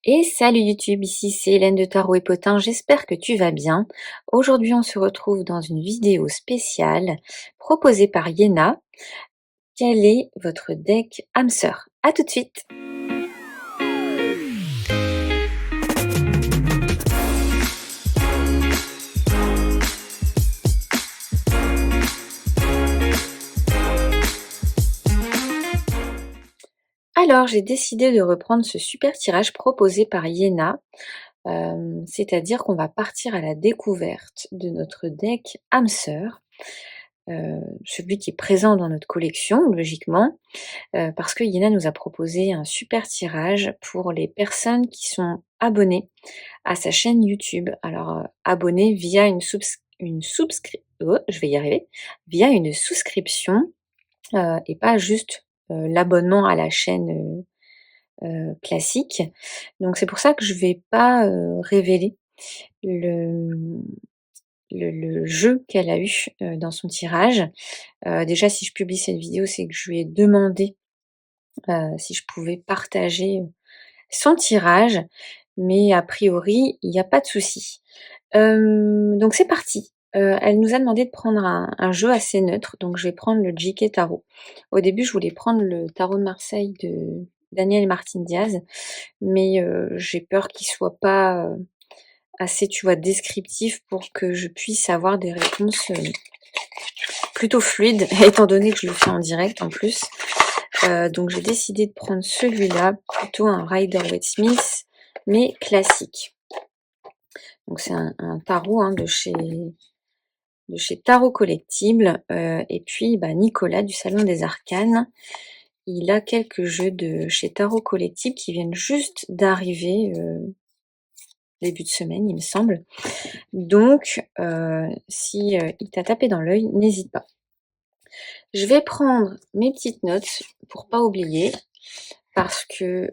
Et salut YouTube, ici c'est Hélène de Tarot et Potin, j'espère que tu vas bien. Aujourd'hui on se retrouve dans une vidéo spéciale proposée par Yéna. Quel est votre deck âme sœur? A tout de suite. Alors j'ai décidé de reprendre ce super tirage proposé par Yéna, c'est-à-dire qu'on va partir à la découverte de notre deck âme sœur, celui qui est présent dans notre collection logiquement. Parce que Yéna nous a proposé un super tirage pour les personnes qui sont abonnées à sa chaîne YouTube. Alors, abonnées via je vais y arriver, via une souscription, et pas juste, l'abonnement à la chaîne, classique. Donc c'est pour ça que je vais pas, révéler le, le jeu qu'elle a eu, dans son tirage. Déjà si je publie cette vidéo, c'est que je lui ai demandé si je pouvais partager son tirage, mais a priori, il n'y a pas de souci. Donc c'est parti. Elle nous a demandé de prendre un jeu assez neutre, donc je vais prendre le JK Tarot. Au début, je voulais prendre le Tarot de Marseille de Daniel Martin Diaz, mais j'ai peur qu'il soit pas assez, tu vois, descriptif pour que je puisse avoir des réponses plutôt fluides, étant donné que je le fais en direct en plus. Donc j'ai décidé de prendre celui-là, plutôt un Rider-Waite-Smith, mais classique. Donc c'est un tarot de chez Tarot Collectible. Et puis Nicolas du Salon des Arcanes, il a quelques jeux de chez Tarot Collectible qui viennent juste d'arriver début de semaine, il me semble. Donc si il t'a tapé dans l'œil, n'hésite pas. Je vais prendre mes petites notes pour pas oublier, parce que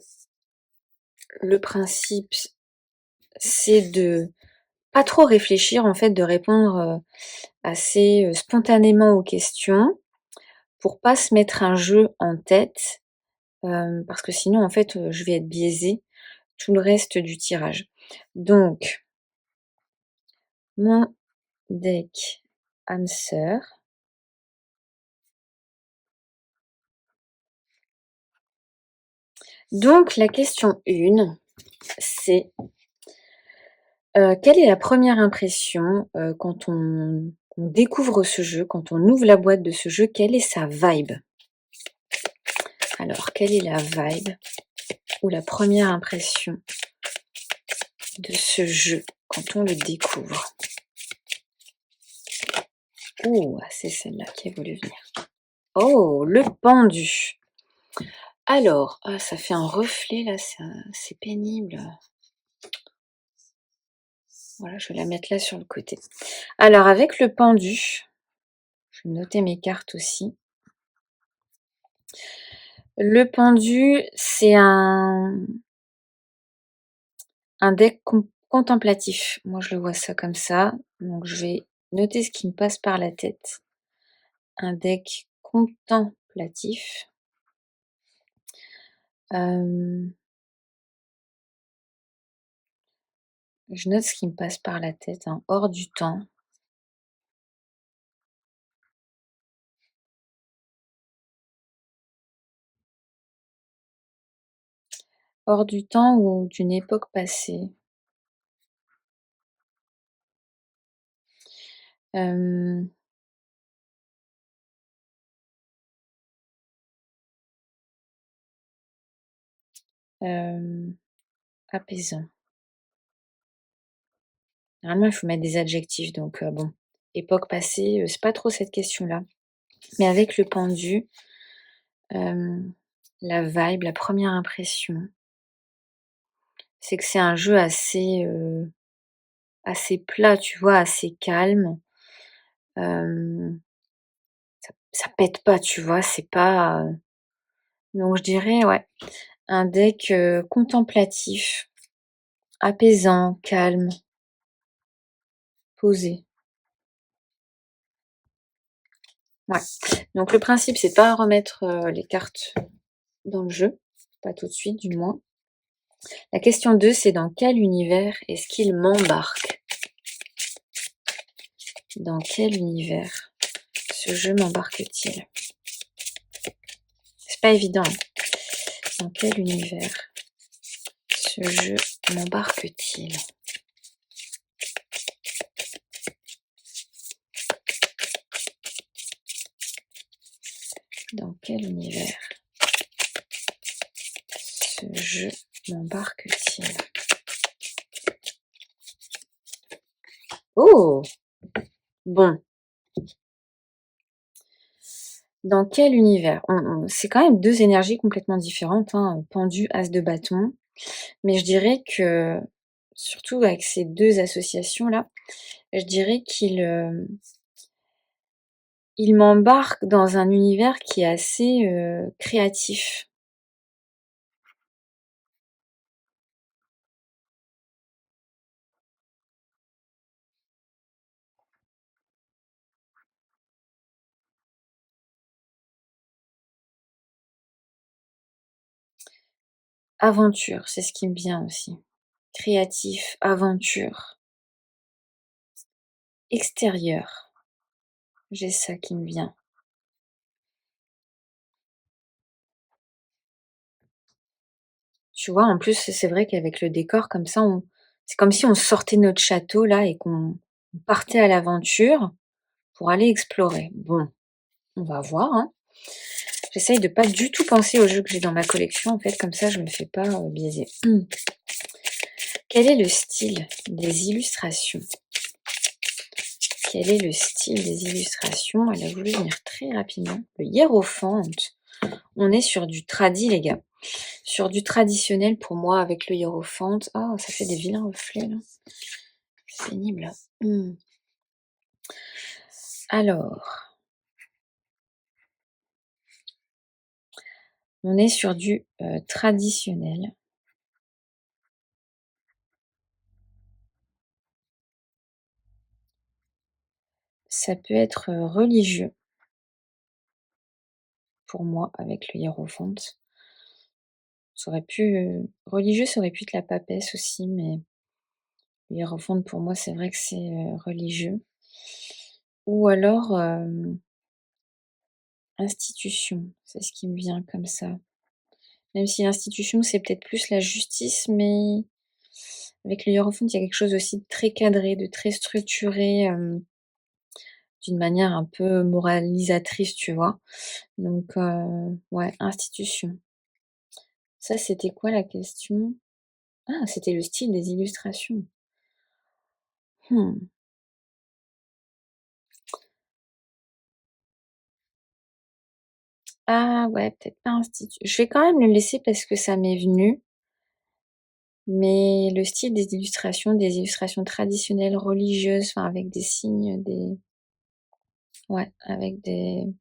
le principe c'est de pas trop réfléchir, en fait, de répondre assez spontanément aux questions pour pas se mettre un jeu en tête, parce que sinon, en fait, je vais être biaisée tout le reste du tirage. Donc, mon deck âme sœur. Donc, la question 1, c'est quelle est la première impression quand on découvre ce jeu, quand on ouvre la boîte de ce jeu, quelle est sa vibe? Alors, quelle est la vibe ou la première impression de ce jeu quand on le découvre? Oh, c'est celle-là qui a voulu venir. Oh, le pendu. Alors, ça fait un reflet là, c'est pénible. Voilà, je vais la mettre là sur le côté. Alors, avec le pendu, je vais noter mes cartes aussi. Le pendu, c'est un deck contemplatif. Moi, je le vois ça comme ça. Donc, je vais noter ce qui me passe par la tête. Un deck contemplatif. Je note ce qui me passe par la tête, hors du temps. Hors du temps ou d'une époque passée. Apaisant. Normalement, il faut mettre des adjectifs, donc bon. Époque passée, c'est pas trop cette question-là. Mais avec le pendu, la vibe, la première impression, c'est que c'est un jeu assez plat, tu vois, assez calme. Ça pète pas, tu vois, c'est pas. Donc je dirais, ouais, un deck contemplatif, apaisant, calme, posé. Ouais. Donc le principe, c'est pas remettre les cartes dans le jeu, pas tout de suite du moins. La question 2, c'est dans quel univers est-ce qu'il m'embarque? Dans quel univers ce jeu m'embarque-t-il? C'est pas évident. Dans quel univers ce jeu m'embarque-t-il? Dans quel univers ce jeu m'embarque-t-il? Oh! Bon. Dans quel univers? C'est quand même 2 énergies complètement différentes, hein, pendu, as de bâton. Mais je dirais que, surtout avec ces 2 associations-là, je dirais il m'embarque dans un univers qui est assez, créatif. Aventure, c'est ce qui me vient aussi. Créatif, aventure, extérieur, j'ai ça qui me vient. Tu vois? En plus, c'est vrai qu'avec le décor comme ça, on c'est comme si on sortait de notre château là et qu'on partait à l'aventure pour aller explorer. Bon, on va voir, hein. J'essaye de pas du tout penser aux jeux que j'ai dans ma collection, en fait, comme ça je me fais pas, biaiser. Quel est le style des illustrations? Quel est le style des illustrations? Elle a voulu venir très rapidement. Le hiérophante. On est sur du tradi, les gars. Sur du traditionnel pour moi avec le hiérophante. Oh, ça fait des vilains reflets là. C'est pénible. Alors, on est sur du traditionnel. Ça peut être religieux pour moi avec le hiérophante. Ça aurait pu, religieux, ça aurait pu être la papesse aussi, mais le hiérophante pour moi, c'est vrai que c'est religieux. Ou alors institution, c'est ce qui me vient comme ça. Même si institution, c'est peut-être plus la justice, mais avec le hiérophante, il y a quelque chose aussi de très cadré, de très structuré, d'une manière un peu moralisatrice, tu vois? Donc ouais, institution. Ça, c'était quoi la question? Ah, c'était le style des illustrations. Mmh. Ah ouais, peut-être pas institut. Je vais quand même le laisser parce que ça m'est venu, mais le style des illustrations traditionnelles religieuses, enfin avec des signes, des ouais, avec des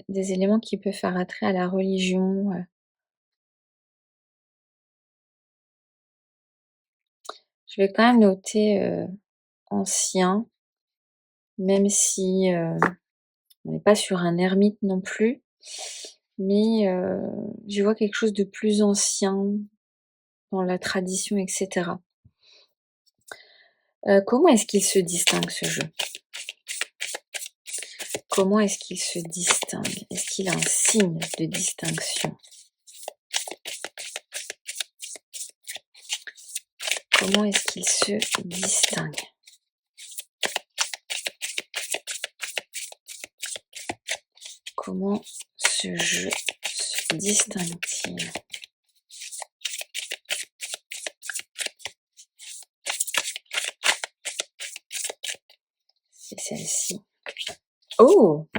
éléments qui peuvent faire attrait à la religion, Je vais quand même noter, ancien, même si, on n'est pas sur un ermite non plus, mais j'y vois quelque chose de plus ancien dans la tradition et cetera. Comment est-ce qu'il se distingue ce jeu? Comment est-ce qu'il se distingue? Est-ce qu'il a un signe de distinction? Comment est-ce qu'il se distingue? Comment ce jeu se distingue-t-il? C'est celle-ci. Oh!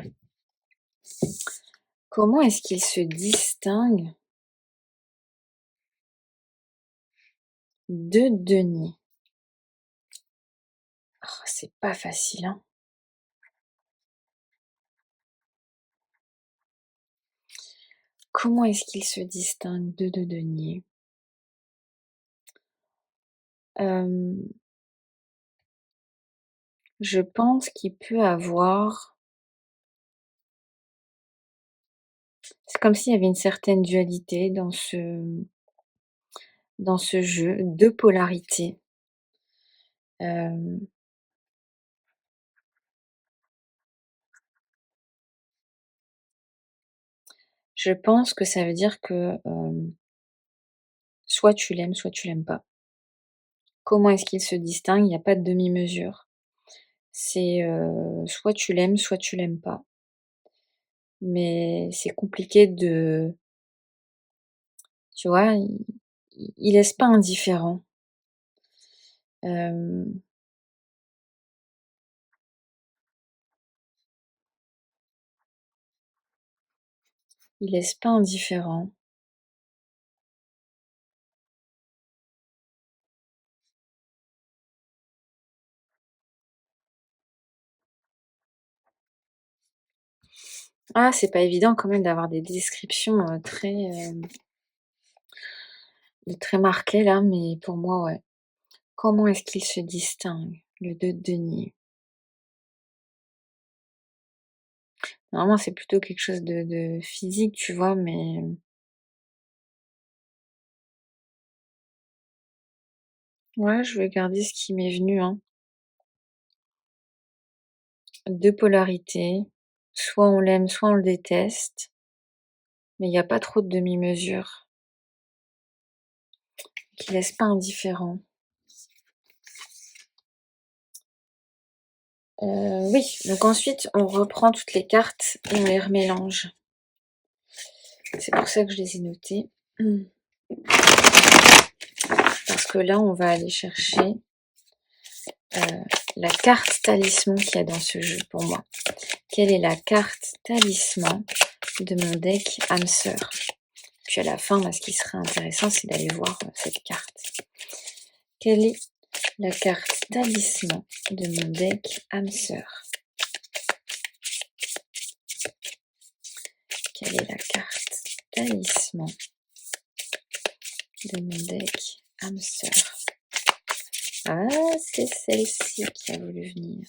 Comment est-ce qu'il se distingue de denier? Oh, c'est pas facile, hein. Comment est-ce qu'il se distingue de denier? Hem, je pense qu'il peut avoir C'est comme s'il y avait une certaine dualité dans ce jeu, 2 polarités. Hem, je pense que ça veut dire que, soit tu l'aimes pas. Comment est-ce qu'il se distingue? Il y a pas de demi-mesure. C'est, soit tu l'aimes, soit tu l'aimes pas. Mais c'est compliqué de tu vois? Il laisse pas indifférent. Hem, il laisse pas indifférent. Ah, c'est pas évident quand même d'avoir des descriptions, très marquées là, mais pour moi, ouais. Comment est-ce qu'il se distingue, le 2 de denier? Normalement, c'est plutôt quelque chose de physique, tu vois? Mais ouais, je vais garder ce qui m'est venu, hein. 2 polarités, soit on l'aime, soit on le déteste, mais il y a pas trop de demi-mesure, qui laisse pas indifférent. Oui, donc ensuite on reprend toutes les cartes et on les remélange. C'est pour ça que je les ai notées. Parce que là, on va aller chercher, la carte talisman qu'il y a dans ce jeu pour moi. Quelle est la carte talisman de mon deck âme sœur? Puis à la fin, moi, ce qui serait intéressant, c'est d'aller voir, cette carte. Quelle est la carte talisman de mon deck âme sœur? Quelle est la carte talisman de mon deck âme sœur? Ah, c'est celle-ci qui a voulu venir.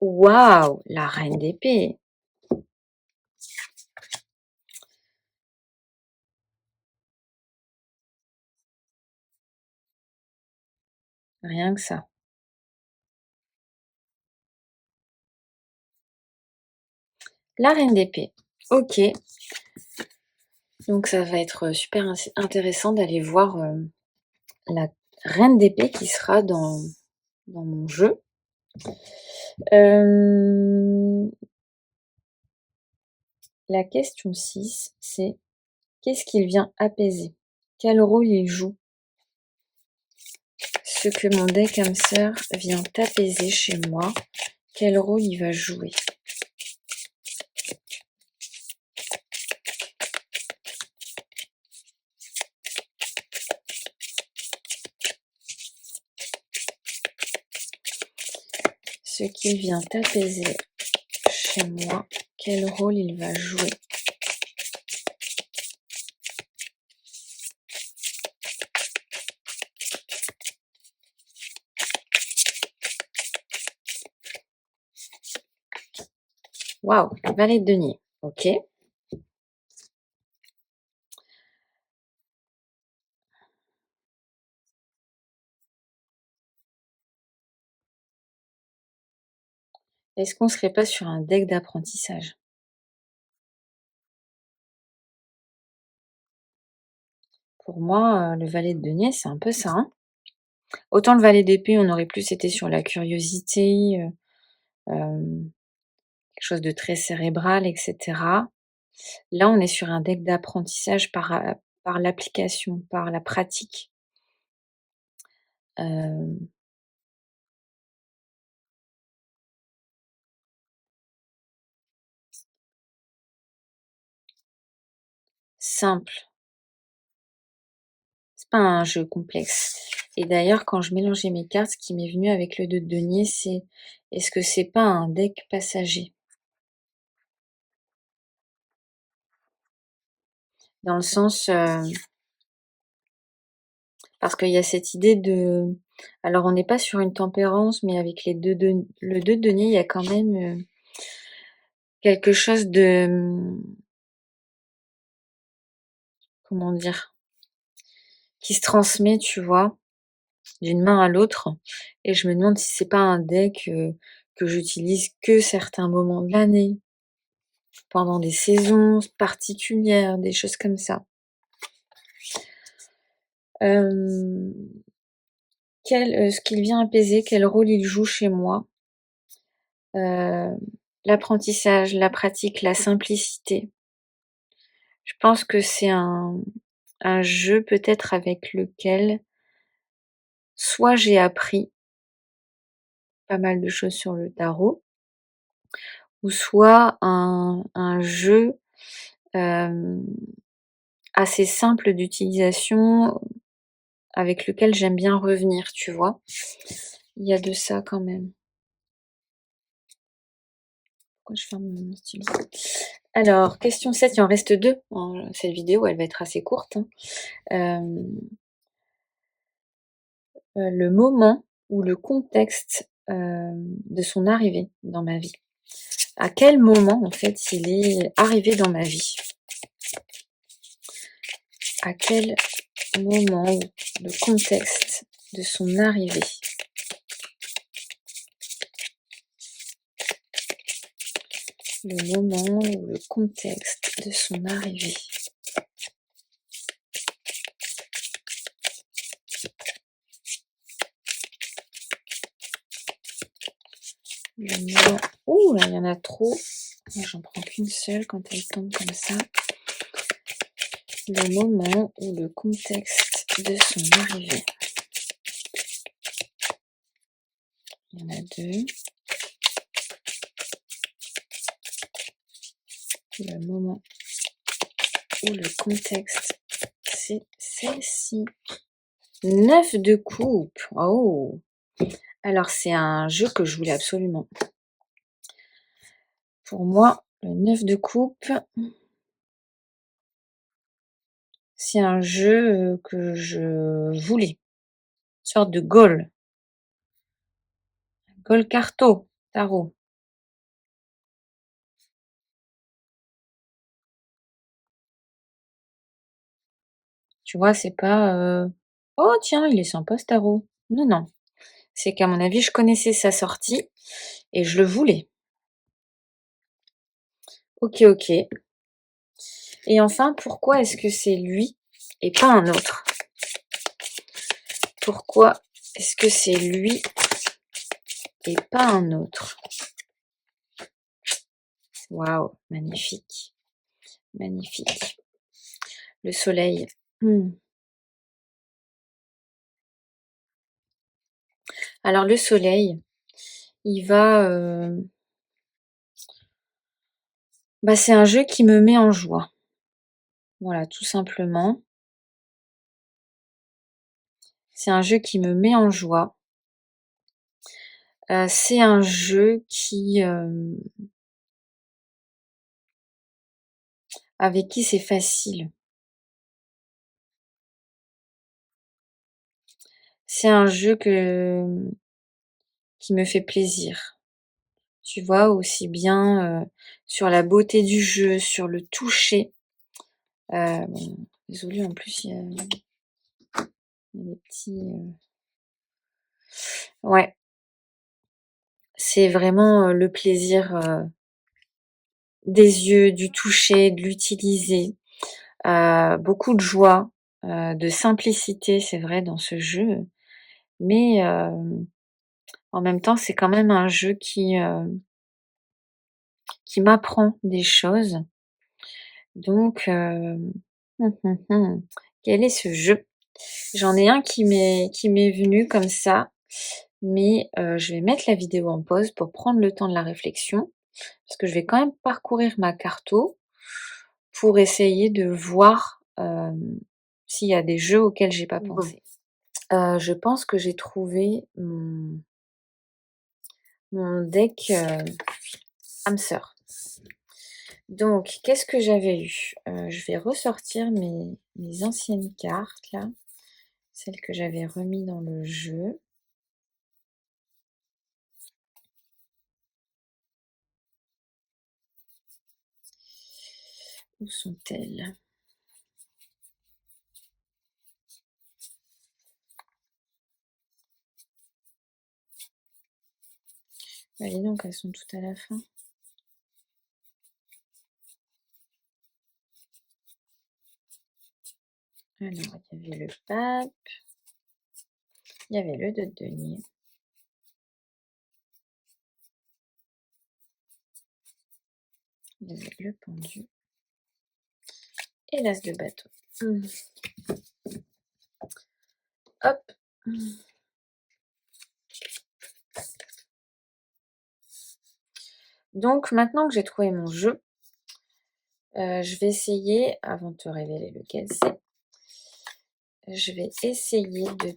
Waouh! La reine d'épée! Rien que ça. La reine d'épée. OK, donc ça va être super intéressant d'aller voir, la reine d'épée qui sera dans mon jeu. Hem, la question 6, c'est: qu'est-ce qu'il vient apaiser? Quel rôle il joue? Ce que mon deck âme sœur vient apaiser chez moi, quel rôle il va jouer? Ce qu'il vient apaiser chez moi, quel rôle il va jouer? Waouh! Valet de denier. OK. Est-ce qu'on serait pas sur un deck d'apprentissage? Pour moi, le valet de denier, c'est un peu ça, hein. Autant le valet d'épée, on aurait plus été sur la curiosité, quelque chose de très cérébral et cetera. Là, on est sur un deck d'apprentissage par l'application, par la pratique. Hem, simple, c'est pas un jeu complexe et d'ailleurs, quand je mélangeais mes cartes, ce qui m'est venu avec le 2 de denier, c'est: est-ce que c'est pas un deck passager? Dans le sens, parce qu'il y a cette idée de alors on n'est pas sur une tempérance, mais avec le 2 de denier, il y a quand même, quelque chose de, comment dire? Qui se transmet, tu vois? D'une main à l'autre et je me demande si c'est pas un deck, que j'utilise que certains moments de l'année, pendant des saisons particulières, des choses comme ça. Ce qu'il vient apaiser, quel rôle il joue chez moi? Heu, L'apprentissage, la pratique, la simplicité. Je pense que c'est un jeu peut-être avec lequel soit j'ai appris pas mal de choses sur le tarot ou soit un jeu, hem, assez simple d'utilisation avec lequel j'aime bien revenir, tu vois? Il y a de ça quand même. Pourquoi je ferme mon stylo? Alors, question 7, il en reste 2. Cette vidéo, elle va être assez courte, hein. Hem, le moment ou le contexte, de son arrivée dans ma vie. À quel moment, en fait, il est arrivé dans ma vie? À quel moment ou le contexte de son arrivée? Le moment ou le contexte de son arrivée. Le moment... Ouh là, il y en a trop. Moi, j'en prends qu'une seule quand elle tombe comme ça. Le moment ou le contexte de son arrivée. Il y en a 2. Le moment ou le contexte, c'est celle-ci. 9 de coupe. Oh! Alors, c'est un jeu que je voulais absolument. Pour moi, le 9 de coupe, c'est un jeu que je voulais. Une sorte de goal. Goal carto, tarot. Tu vois, c'est pas oh tiens, il est sympa ce tarot. Non, non. C'est qu'à mon avis, je connaissais sa sortie et je le voulais. Ok, ok. Et enfin, pourquoi est-ce que c'est lui et pas un autre? Pourquoi est-ce que c'est lui et pas un autre? Waouh, magnifique. Magnifique. Le soleil. Alors le soleil, il va, bah, c'est un jeu qui me met en joie. Voilà, tout simplement. C'est un jeu qui me met en joie. C'est un jeu qui, avec qui c'est facile. C'est un jeu qui me fait plaisir. Tu vois? Aussi bien, sur la beauté du jeu, sur le toucher. Bon, désolée, en plus, il y a des petits, ouais, c'est vraiment, le plaisir, des yeux, du toucher, de l'utiliser. Beaucoup de joie, de simplicité, c'est vrai, dans ce jeu, mais en même temps, c'est quand même un jeu qui m'apprend des choses. Donc quel est ce jeu? J'en ai un qui m'est venu comme ça, mais je vais mettre la vidéo en pause pour prendre le temps de la réflexion, parce que je vais quand même parcourir ma carto pour essayer de voir, s'il y a des jeux auxquels j'ai pas pensé. Je pense que j'ai trouvé mon deck, âme sœur. Donc qu'est-ce que j'avais eu? Je vais ressortir mes anciennes cartes là, celles que j'avais remis dans le jeu. Où sont-elles? Bah, dis donc, elles sont toutes à la fin. Alors, il y avait le pape, il y avait le 2 de denier. Il y avait le pendu et l'as de bâton. Hop. Donc maintenant que j'ai trouvé mon jeu, je vais essayer, avant de te révéler lequel c'est, je vais essayer de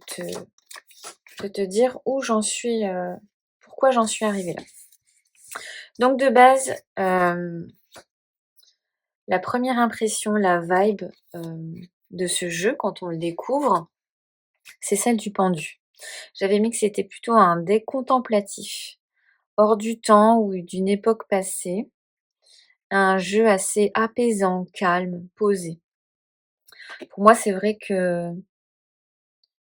te dire où j'en suis, pourquoi j'en suis arrivée là. Donc de base, la première impression, la vibe de ce jeu quand on le découvre, c'est celle du pendu. J'avais mis que c'était plutôt un deck contemplatif, hors du temps ou d'une époque passée, un jeu assez apaisant, calme, posé. Pour moi, c'est vrai que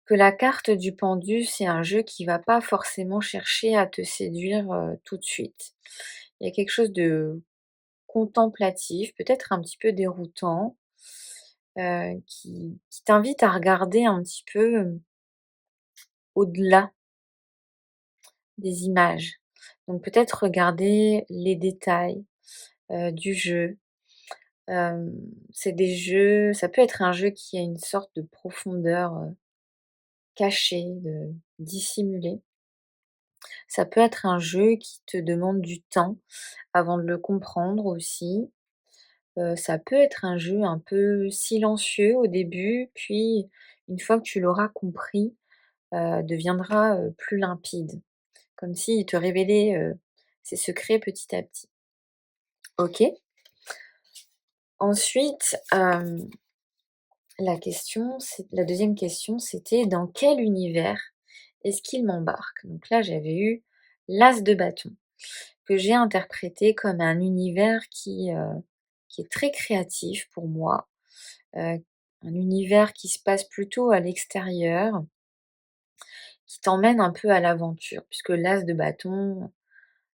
la carte du pendu, c'est un jeu qui va pas forcément chercher à te séduire tout de suite. Il y a quelque chose de contemplatif, peut-être un petit peu déroutant, qui t'invite à regarder un petit peu au-delà des images. Donc peut-être regarder les détails du jeu. C'est des jeux, ça peut être un jeu qui a une sorte de profondeur cachée, dissimulée. Ça peut être un jeu qui te demande du temps avant de le comprendre aussi. Ça peut être un jeu un peu silencieux au début, puis une fois que tu l'auras compris, deviendra, plus limpide. Comme s'il te révélait, ses secrets petit à petit. OK. Ensuite, la deuxième question, c'était: «Dans quel univers est-ce qu'il m'embarque?» Donc là, j'avais eu l'as de bâton, que j'ai interprété comme un univers qui est très créatif pour moi, un univers qui se passe plutôt à l'extérieur, qui t'emmène un peu à l'aventure, puisque l'as de bâton,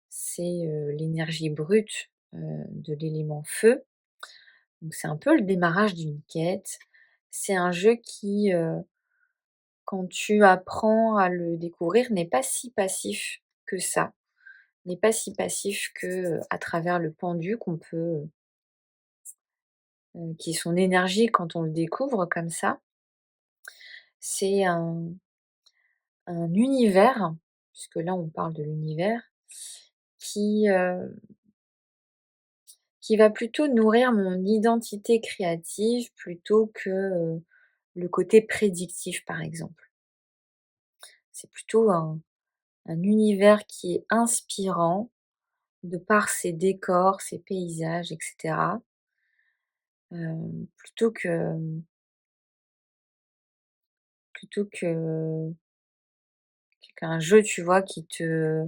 c'est, l'énergie brute, de l'élément feu, donc c'est un peu le démarrage d'une quête. C'est un jeu qui, quand tu apprends à le découvrir, n'est pas si passif que ça, n'est pas si passif que, à travers le pendu qu'on peut, qui est son énergie quand on le découvre comme ça. C'est un univers, puisque là on parle de l'univers, qui, qui va plutôt nourrir mon identité créative plutôt que, le côté prédictif par exemple. C'est plutôt un univers qui est inspirant de par ses décors, ses paysages et cetera, plutôt que qu'un jeu, tu vois, qui te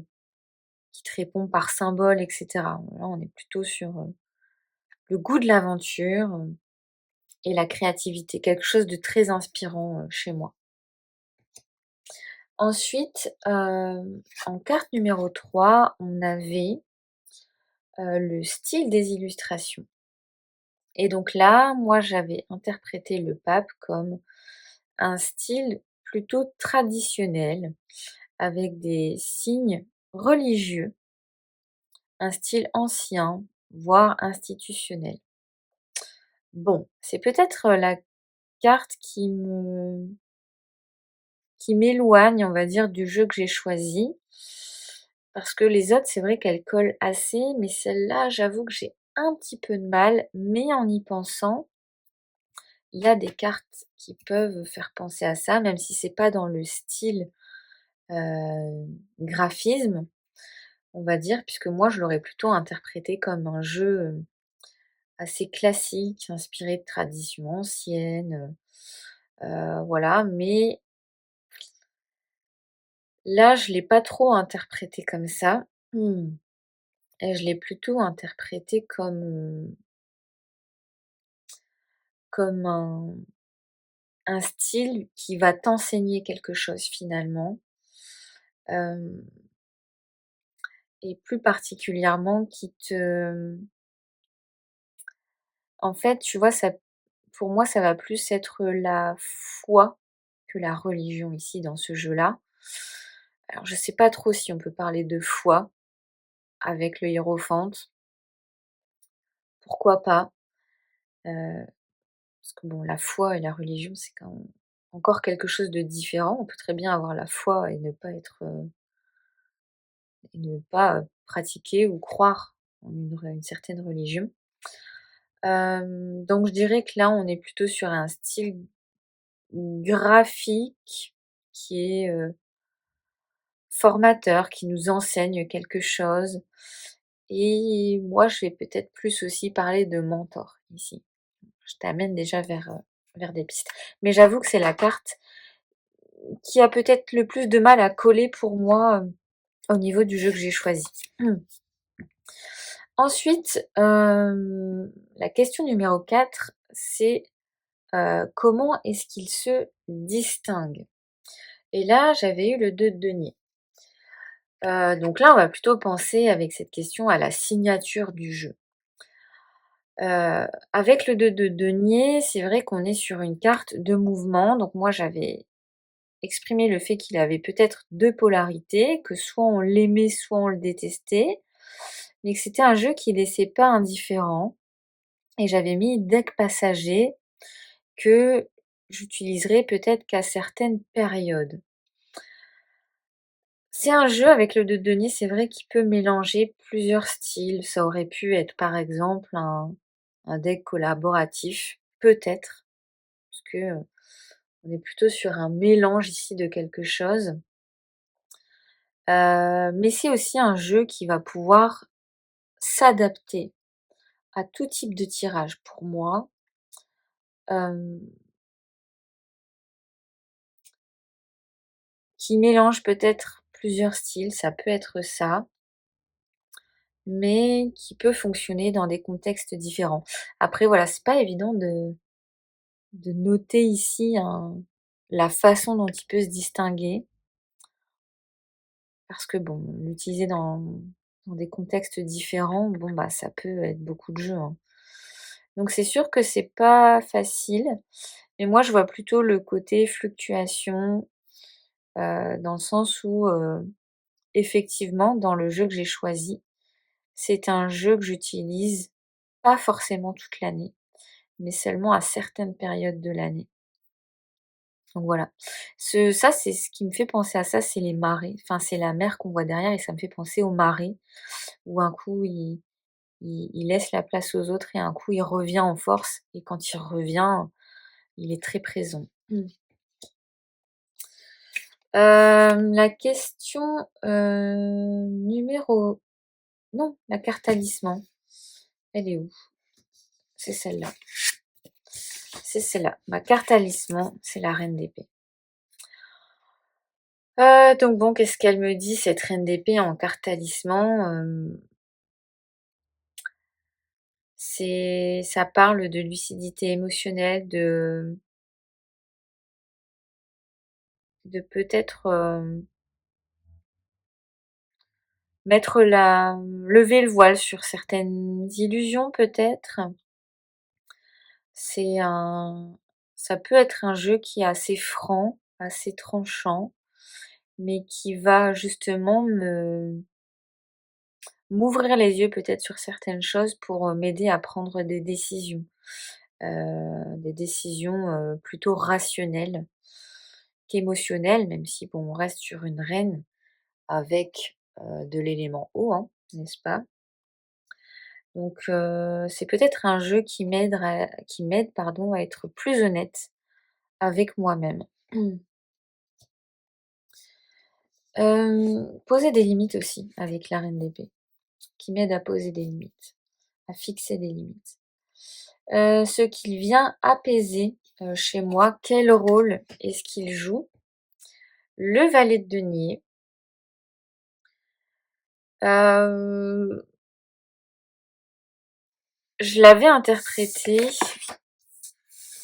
répond par symbole et cetera. Là, on est plutôt sur, le goût de l'aventure, et la créativité, quelque chose de très inspirant, chez moi. Ensuite, en carte numéro 3, on avait, le style des illustrations et donc là, moi, j'avais interprété le pape comme un style plutôt traditionnel avec des signes religieux, un style ancien, voire institutionnel. Bon, c'est peut-être, la carte qui m'éloigne, on va dire, du jeu que j'ai choisi. Parce que les autres, c'est vrai qu'elles collent assez, mais celle-là, j'avoue que j'ai un petit peu de mal. Mais en y pensant, il y a des cartes qui peuvent faire penser à ça, même si c'est pas dans le style graphisme, on va dire, puisque moi je l'aurais plutôt interprété comme un jeu assez classique, inspiré de traditions anciennes, voilà. Mais là, je l'ai pas trop interprété comme ça. Et je l'ai plutôt interprété comme un style qui va t'enseigner quelque chose finalement. Hem et plus particulièrement qui te en fait, tu vois, ça pour moi, ça va plus être la foi que la religion ici dans ce jeu-là. Alors je sais pas trop si on peut parler de foi avec le hiérophante, pourquoi pas? Heu, Parce que bon, la foi et la religion, c'est quand même encore quelque chose de différent. On peut très bien avoir la foi et ne pas et ne pas, pratiquer ou croire en une certaine religion. Donc je dirais que là, on est plutôt sur un style graphique qui est, formateur, qui nous enseigne quelque chose et moi, je vais peut-être plus aussi parler de mentor ici. Je t'amène déjà vers des pistes. Mais j'avoue que c'est la carte qui a peut-être le plus de mal à coller pour moi, au niveau du jeu que j'ai choisi. Ensuite, la question numéro 4, c'est, comment est-ce qu'il se distingue? Et là, j'avais eu le 2 de denier. Donc là, on va plutôt penser avec cette question à la signature du jeu. Avec le 2 de denier, c'est vrai qu'on est sur une carte de mouvement, donc moi j'avais exprimé le fait qu'il avait peut-être 2 polarités, que soit on l'aimait, soit on le détestait, mais que c'était un jeu qui laissait pas indifférent et j'avais mis deck passager que j'utiliserai peut-être qu'à certaines périodes. C'est un jeu avec le 2 de denier, c'est vrai qu'il peut mélanger plusieurs styles. Ça aurait pu être par exemple un deck collaboratif, peut-être, parce que, on est plutôt sur un mélange ici de quelque chose. Mais c'est aussi un jeu qui va pouvoir s'adapter à tout type de tirage pour moi. Hem, qui mélange peut-être plusieurs styles, ça peut être ça, mais qui peut fonctionner dans des contextes différents. Après voilà, c'est pas évident de noter ici la façon dont il peut se distinguer, parce que bon, l'utiliser dans des contextes différents, bon bah ça peut être beaucoup de jeux, hein. Donc c'est sûr que c'est pas facile, mais moi je vois plutôt le côté fluctuation, dans le sens où, effectivement dans le jeu que j'ai choisi, c'est un jeu que j'utilise pas forcément toute l'année, mais seulement à certaines périodes de l'année. Donc voilà. Ça, c'est ce qui me fait penser à ça, c'est les marées. Enfin, c'est la mer qu'on voit derrière et ça me fait penser aux marées, où un coup il laisse la place aux autres et un coup il revient en force et quand il revient, il est très présent. La question, numéro non, la carte talisman, elle est où? C'est celle-là. C'est celle-là. Ma carte talisman, c'est la reine d'épée. Donc bon, qu'est-ce qu'elle me dit cette reine d'épée en carte talisman? Ça parle de lucidité émotionnelle, de peut-être, lever le voile sur certaines illusions peut-être. C'est un Ça peut être un jeu qui est assez franc, assez tranchant, mais qui va justement m'ouvrir les yeux peut-être sur certaines choses pour, m'aider à prendre des décisions, plutôt rationnelles qu'émotionnelles, même si bon, on reste sur une reine avec, de l'élément eau, hein, n'est-ce pas? Donc c'est peut-être un jeu qui m'aide pardon, à être plus honnête avec moi-même. Poser des limites aussi avec la reine d'épée, qui m'aide à poser des limites, à fixer des limites. Ce qu'il vient apaiser, chez moi, quel rôle est-ce qu'il joue? Le valet de denier. Hem, je l'avais interprété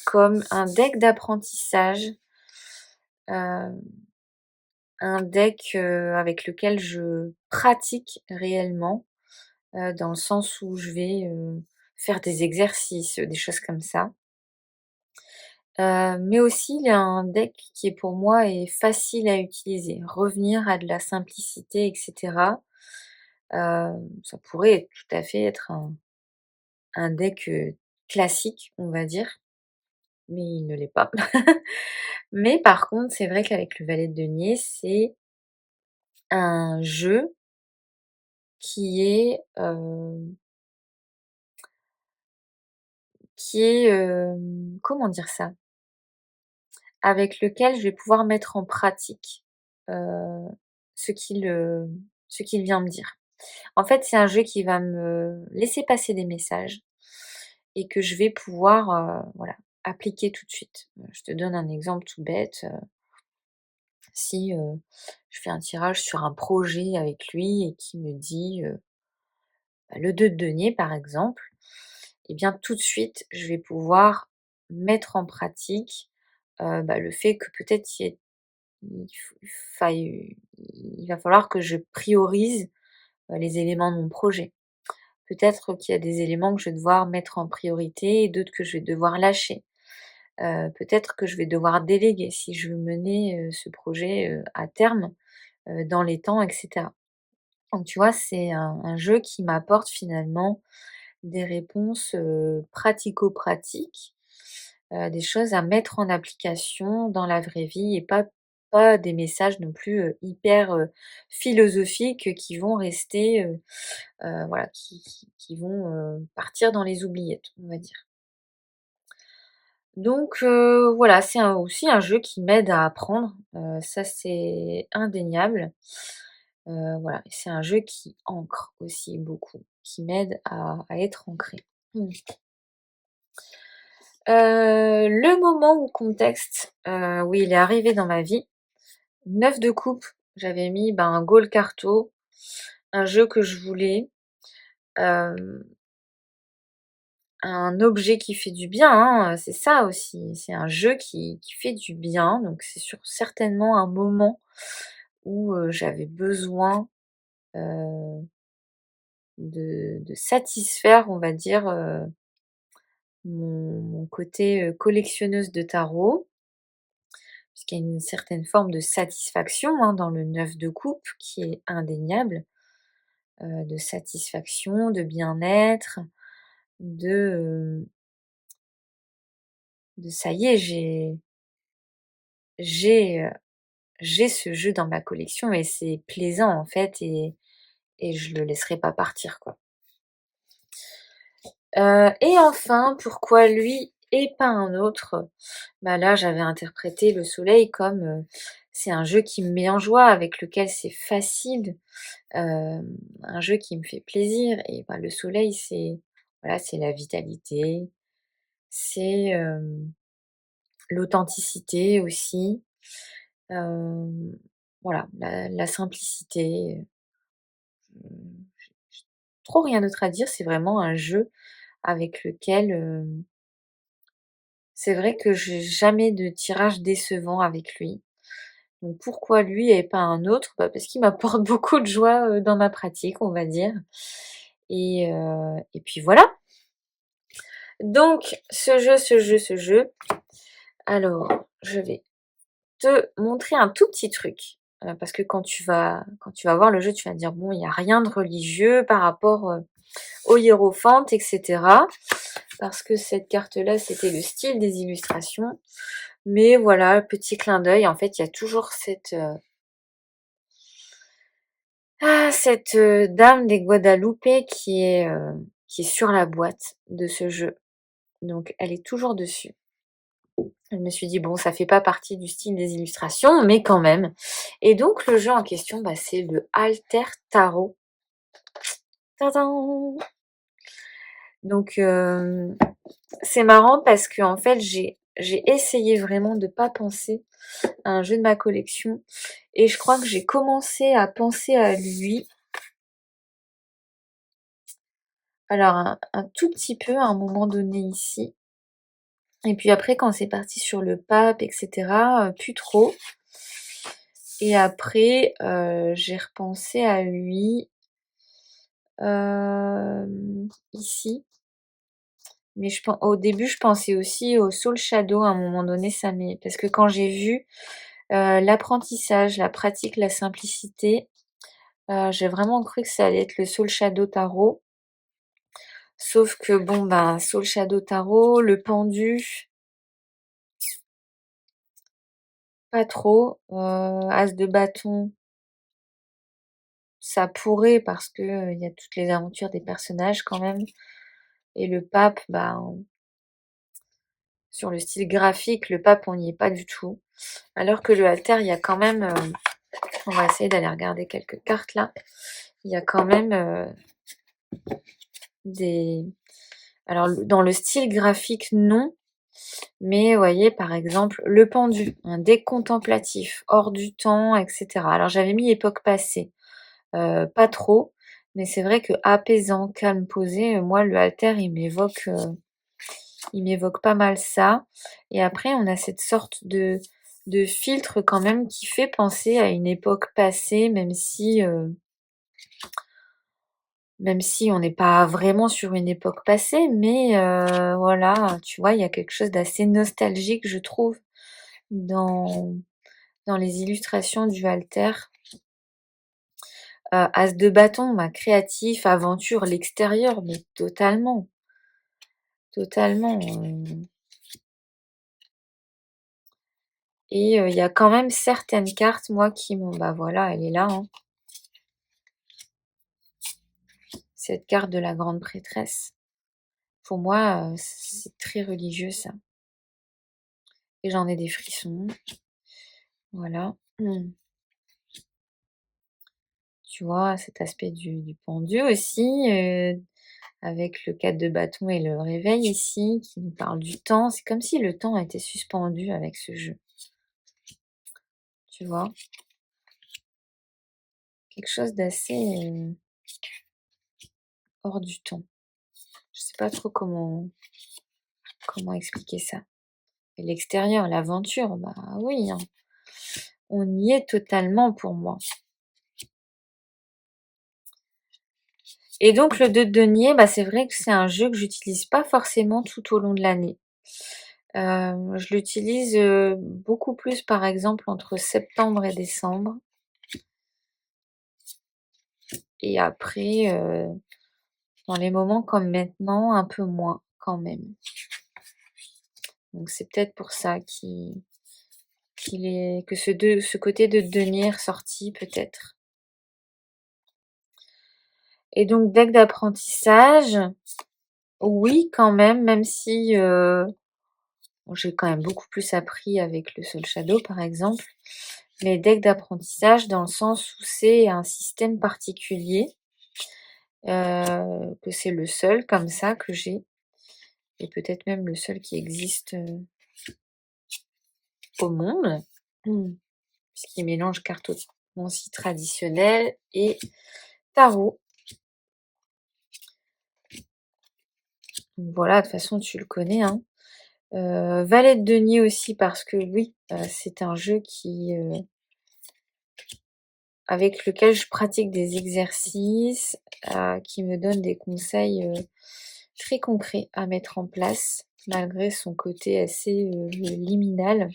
comme un deck d'apprentissage, hem, un deck, avec lequel je pratique réellement, dans le sens où je vais, faire des exercices, des choses comme ça. Mais aussi il y a un deck qui est pour moi est facile à utiliser. Revenir à de la simplicité et cetera. Ça pourrait tout à fait être un deck, classique, on va dire, mais il ne l'est pas. Mais par contre, c'est vrai qu'avec le valet de denier, c'est un jeu qui est, comment dire ça? Avec lequel je vais pouvoir mettre en pratique, heu, ce qu'il, heu, ce qu'il vient me dire. En fait, c'est un jeu qui va me laisser passer des messages et que je vais pouvoir, voilà, appliquer tout de suite. Je te donne un exemple tout bête, si, je fais un tirage sur un projet avec lui et qu'il me dit, bah, le 2 de denier par exemple, et bien tout de suite, je vais pouvoir mettre en pratique, bah, le fait que peut-être il faille il va falloir que je priorise, les éléments de mon projet. Peut-être qu'il y a des éléments que je vais devoir mettre en priorité et d'autres que je vais devoir lâcher. Peut-être que je vais devoir déléguer si je veux mener, ce projet, à terme, dans les temps et cetera. Donc tu vois, c'est un jeu qui m'apporte finalement des réponses, pratico-pratiques, des choses à mettre en application dans la vraie vie et pas des messages non plus, hyper, philosophiques qui vont rester, voilà, qui vont, partir dans les oubliettes, on va dire. Donc voilà, c'est aussi un jeu qui m'aide à apprendre, ça c'est indéniable. Voilà, c'est un jeu qui ancre aussi beaucoup, qui m'aide à être ancrée. Mmh. Le moment ou contexte, où il est arrivé dans ma vie, 9 de coupe, j'avais mis, ben, un Go le carreau, un jeu que je voulais, hem, un objet qui fait du bien, hein, c'est ça aussi. C'est un jeu qui fait du bien, donc c'est certainement un moment où, j'avais besoin, heu, de satisfaire, on va dire, mon côté, collectionneuse de tarot. Puisqu'il y a une certaine forme de satisfaction, hein, dans le 9 de coupe qui est indéniable, de satisfaction, de bien-être, de, ça y est, j'ai, heu, j'ai ce jeu dans ma collection et c'est plaisant en fait et je le laisserai pas partir, quoi. Et enfin, pourquoi lui et pas un autre? Bah, là, j'avais interprété le soleil comme, c'est un jeu qui me met en joie, avec lequel c'est facile. Un jeu qui me fait plaisir et bah, le soleil, c'est voilà, c'est la vitalité, c'est, l'authenticité aussi, hem, voilà, la simplicité, j'ai trop rien d'autre à dire. C'est vraiment un jeu avec lequel, c'est vrai que j'ai jamais de tirage décevant avec lui. Donc pourquoi lui et pas un autre? Bah, parce qu'il m'apporte beaucoup de joie, dans ma pratique, on va dire et puis voilà. Donc ce jeu, alors je vais te montrer un tout petit truc, parce que quand tu vas voir le jeu, tu vas te dire: «Bon, il y a rien de religieux par rapport, au hiérophante et cetera». Parce que cette carte-là, c'était le style des illustrations. Mais voilà, petit clin d'œil, en fait, il y a toujours cette dame des Guadalupe qui est sur la boîte de ce jeu. Donc elle est toujours dessus. Je me suis dit: «Bon, ça fait pas partie du style des illustrations, mais quand même» et donc le jeu en question, bah, c'est le Alter Tarot. Tadam! Donc c'est marrant parce qu'en fait, j'ai essayé vraiment de pas penser à un jeu de ma collection et je crois que j'ai commencé à penser à lui, alors un tout petit peu à un moment donné ici et puis après quand c'est parti sur le pape et cetera, plus trop Et après, j'ai repensé à lui, ici. Mais au début, je pensais aussi au Soul Shadow à un moment donné, ça m'est parce que quand j'ai vu, l'apprentissage, la pratique, la simplicité, j'ai vraiment cru que ça allait être le Soul Shadow Tarot. Sauf que bon, ben, Soul Shadow Tarot, le pendu, pas trop. As de bâton, ça pourrait parce que, il y a toutes les aventures des personnages quand même. Et le pape, ben, sur le style graphique, le pape, on n'y est pas du tout. Alors que le halter, il y a quand même, on va essayer d'aller regarder quelques cartes là. Il y a quand même des... Alors, dans le style graphique, non. Mais, vous voyez, par exemple, le pendu, un deck contemplatif, hors du temps, etc. Alors, j'avais mis époque passée. Pas trop. Mais c'est vrai que apaisant, calme, posé, moi, le halter, il m'évoque pas mal ça. Et après, on a cette sorte de filtre quand même qui fait penser à une époque passée, même si on n'est pas vraiment sur une époque passée, mais voilà, tu vois, il y a quelque chose d'assez nostalgique, je trouve, dans, dans les illustrations du halter. As de bâton, bah, créatif, aventure, l'extérieur, mais totalement, totalement. Et il y a quand même certaines cartes, moi, qui m'ont... Bah voilà, elle est là, hein. Cette carte de la grande prêtresse. Pour moi, c'est très religieux, ça. Et j'en ai des frissons. Voilà. Tu vois, cet aspect du pendu aussi, avec le 4 de bâton et le réveil ici, qui nous parle du temps. C'est comme si le temps était suspendu avec ce jeu. Tu vois? Quelque chose d'assez hors du temps. Je sais pas trop comment expliquer ça. Et l'extérieur, l'aventure, bah oui, hein. On y est totalement pour moi. Et donc le 2 de denier, bah, c'est vrai que c'est un jeu que j'utilise pas forcément tout au long de l'année. Je l'utilise, beaucoup plus par exemple entre septembre et décembre. Et après, dans les moments comme maintenant, un peu moins quand même. Donc c'est peut-être pour ça que ce côté de denier est ressorti peut-être. Et donc deck d'apprentissage, oui quand même si, bon, j'ai quand même beaucoup plus appris avec le Soul Shadow par exemple. Mais deck d'apprentissage dans le sens où c'est un système particulier, que c'est le seul comme ça que j'ai et peut-être même le seul qui existe, au monde. Puisqu'il mélange cartomancie traditionnelle et tarot. Donc voilà, de toute façon tu le connais, hein. Valet de denier aussi parce que oui, c'est un jeu avec lequel je pratique des exercices, qui me donne des conseils, très concrets à mettre en place, malgré son côté assez, liminal.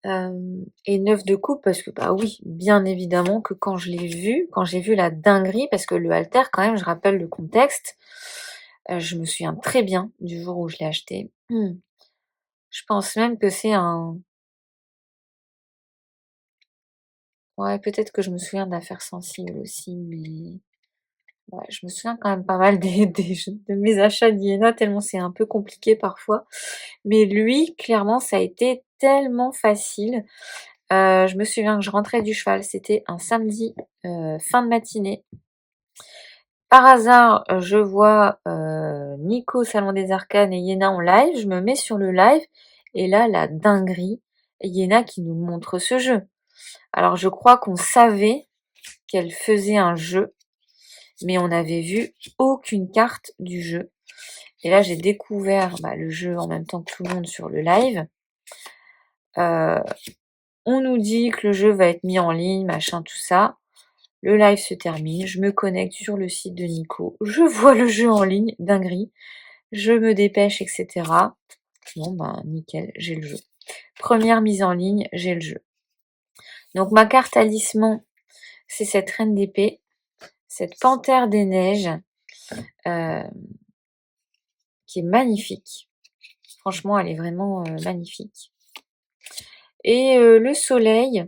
Et 9 de coupe parce que, bah oui, bien évidemment que quand j'ai vu la dinguerie, parce que le halter quand même, je rappelle le contexte, je me souviens très bien du jour où je l'ai acheté. Je pense même que c'est un... Ouais, peut-être que je me souviens d'affaires sensibles aussi, mais ouais, je me souviens quand même pas mal de mes achats d'Iéna, tellement c'est un peu compliqué parfois. Mais lui, clairement, ça a été tellement facile. Je me souviens que je rentrais du cheval, c'était un samedi, fin de matinée. Par hasard, je vois, Nico Salon des Arcanes et Iéna en live. Je me mets sur le live et là, la dinguerie, Iéna qui nous montre ce jeu. Alors je crois qu'on savait qu'elle faisait un jeu, mais on n'avait vu aucune carte du jeu. Et là, j'ai découvert, bah, le jeu en même temps que tout le monde sur le live. On nous dit que le jeu va être mis en ligne, machin, tout ça. Le live se termine, je me connecte sur le site de Nico, je vois le jeu en ligne, dinguerie, je me dépêche, etc. Bon, ben, nickel, j'ai le jeu. Première mise en ligne, j'ai le jeu. Donc, ma carte talisman, c'est cette reine d'épée, cette panthère des neiges, euh, qui est magnifique. Franchement, elle est vraiment magnifique. Et le soleil,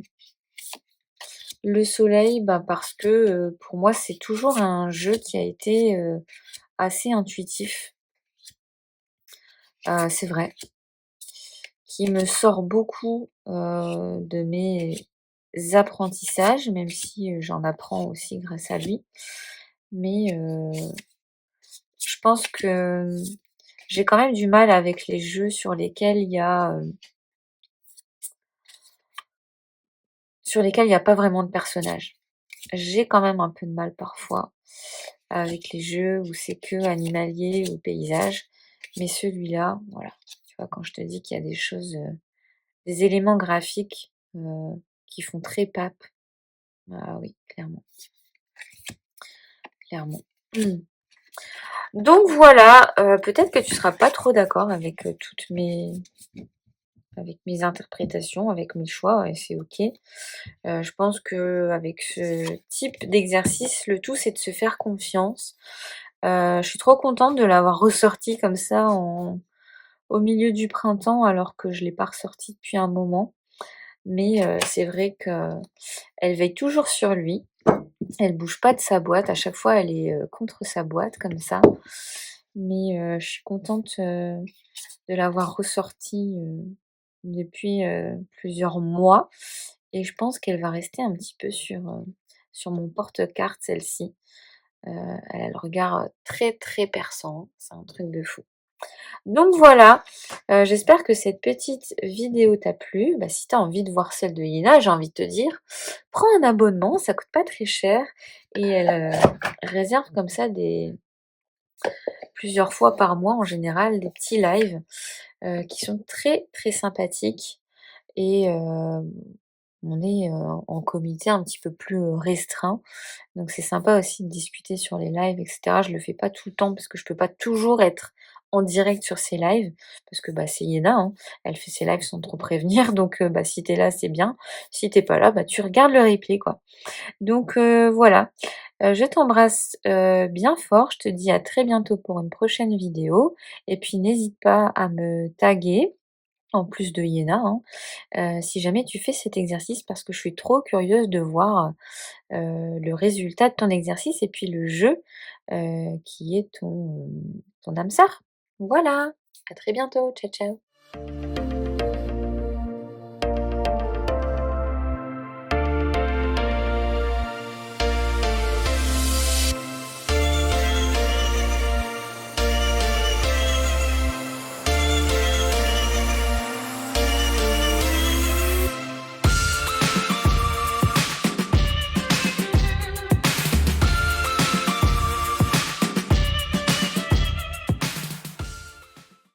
bah, parce que pour moi, c'est toujours un jeu qui a été assez intuitif. C'est vrai, qui me sort beaucoup de mes apprentissages, même si j'en apprends aussi grâce à lui. Mais je pense que j'ai quand même du mal avec les jeux sur lesquels il n'y a pas vraiment de personnage. J'ai quand même un peu de mal parfois avec les jeux où c'est que animalier ou paysage. Mais celui-là, voilà. Tu vois, quand je te dis qu'il y a des choses, des éléments graphiques qui font très pape. Ah oui, clairement. Clairement. Donc voilà, peut-être que tu seras pas trop d'accord avec avec mes interprétations, avec mes choix, et c'est ok. Je pense que avec ce type d'exercice, le tout c'est de se faire confiance. Je suis trop contente de l'avoir ressorti comme ça au milieu du printemps, alors que je l'ai pas ressorti depuis un moment. Mais c'est vrai qu'elle veille toujours sur lui. Elle bouge pas de sa boîte. À chaque fois, elle est contre sa boîte comme ça. Mais je suis contente de l'avoir ressortie depuis plusieurs mois. Et je pense qu'elle va rester un petit peu sur mon porte-carte, celle-ci. Elle a le regard très très perçant. C'est un truc de fou. Donc voilà, j'espère que cette petite vidéo t'a plu. Bah, si tu as envie de voir celle de Yéna, j'ai envie de te dire, prends un abonnement, ça coûte pas très cher. Et elle réserve comme ça plusieurs fois par mois en général des petits lives qui sont très très sympathiques. Et on est en comité un petit peu plus restreint. Donc c'est sympa aussi de discuter sur les lives, etc. Je le fais pas tout le temps parce que je peux pas toujours être en direct sur ces lives. Parce que bah, c'est Yéna, hein. Elle fait ses lives sans trop prévenir. Donc bah, si t'es là, c'est bien. Si t'es pas là, bah, tu regardes le replay, quoi. Donc voilà. Je t'embrasse bien fort. Je te dis à très bientôt pour une prochaine vidéo. Et puis n'hésite pas à me taguer, en plus de Yéna, hein, si jamais tu fais cet exercice, parce que je suis trop curieuse de voir le résultat de ton exercice et puis le jeu qui est ton âme sœur. Voilà, à très bientôt, ciao ciao.